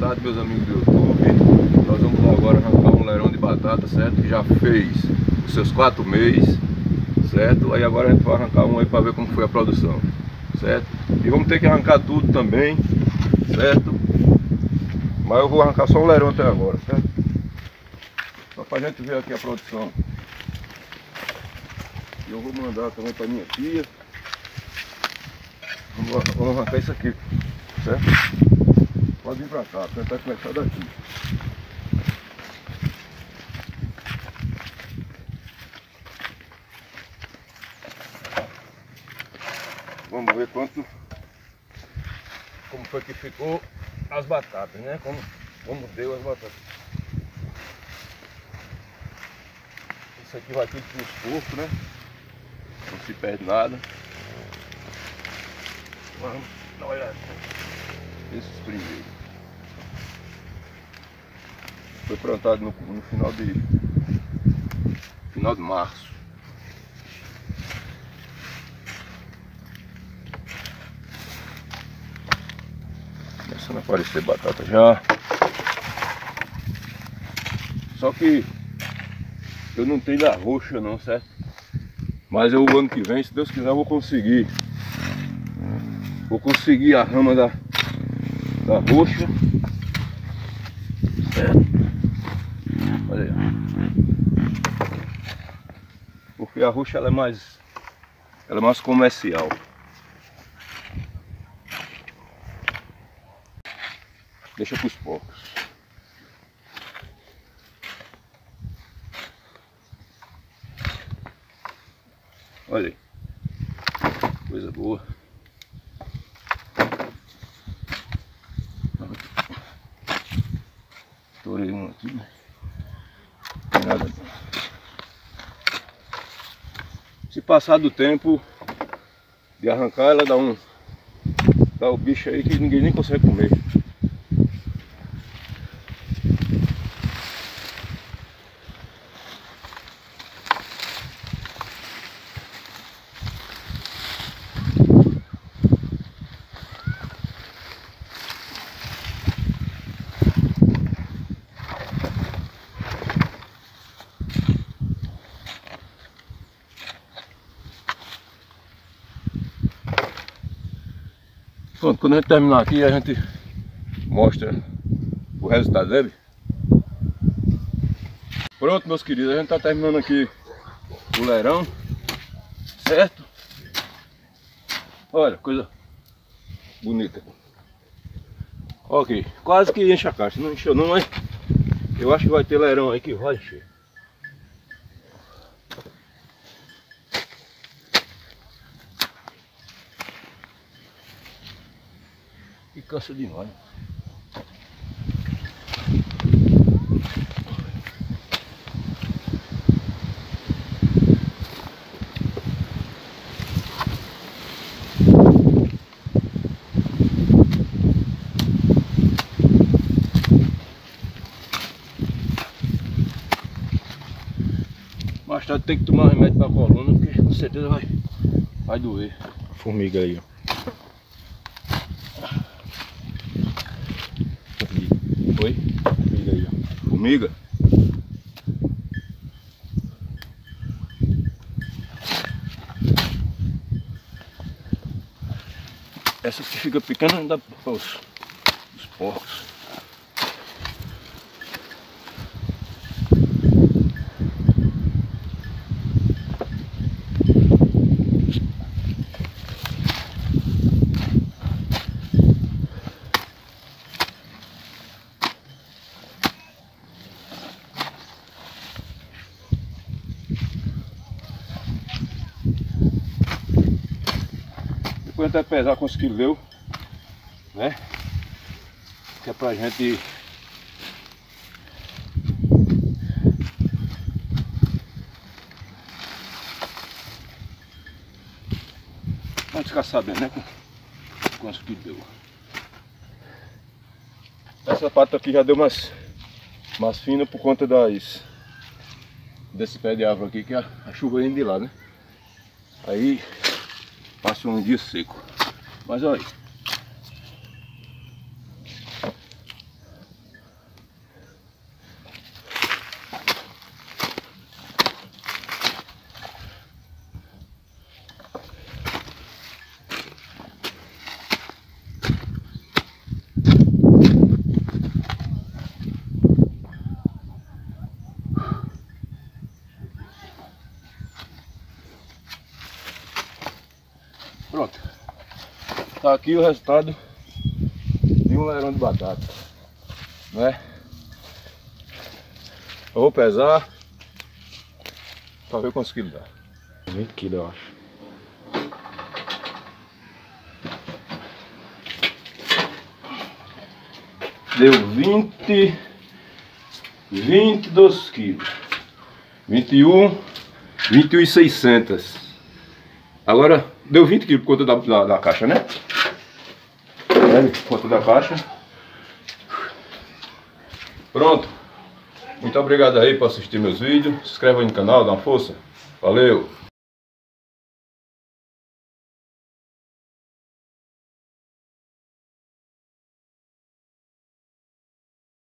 tarde, meus amigos do YouTube. Nós vamos agora arrancar um leirão de batata, certo? Que já fez os seus 4 meses, certo? Aí agora a gente vai arrancar um aí para ver como foi a produção, certo? E vamos ter que arrancar tudo também, certo? Mas eu vou arrancar só um leirão até agora, certo? Só pra gente ver aqui a produção. E eu vou mandar também para minha tia. Vamos arrancar isso aqui, certo? Pode vir pra cá, tentar começar daqui. Vamos ver como foi que ficou as batatas, né? Como deu as batatas. Isso aqui vai tudo pros porcos, né? Não se perde nada. Vamos dar uma olhada. Esses primeiros. Foi plantado no final de março. Começando a aparecer batata já. Só que eu não tenho da roxa não, certo? Mas eu, o ano que vem, se Deus quiser, eu vou conseguir. Vou conseguir a rama da roxa. Certo? Olha aí. Porque a roxa ela é mais comercial. Deixa para os porcos. Olha aí. Coisa boa. Estourei um aqui, né? Não tem nada. Se passar do tempo de arrancar, ela dá o bicho aí que ninguém nem consegue comer. Pronto, quando a gente terminar aqui, a gente mostra o resultado dele. Pronto, meus queridos, a gente está terminando aqui o leirão, certo? Olha, coisa bonita. Ok, quase que enche a caixa, não encheu não, mas eu acho que vai ter leirão aí que vai encher. E cansa demais. Mais tarde tem que tomar remédio para a coluna, porque com certeza vai doer. Formiga aí, ó. Oi? Formiga aí, ó. Formiga? Essa que fica pequena não dá para os porcos. Depois até pesar quantos quilos deu, né? Que é pra gente vamos ficar sabendo, né? Quantos quilos deu. Essa pata aqui já deu mais fina por conta desse pé de árvore aqui, que a chuva indo de lá, né? Aí passa um dia seco. Mas olha aí. Pronto. Tá aqui o resultado de um leirão de batata, né? Eu vou pesar para ver quantos quilos dá. 20 quilos, eu acho. Deu 22 quilos. 21,600. Agora deu 20 quilos por conta da caixa, né? Por conta da caixa. Pronto. Muito obrigado aí por assistir meus vídeos. Se inscreva aí no canal, dá uma força. Valeu!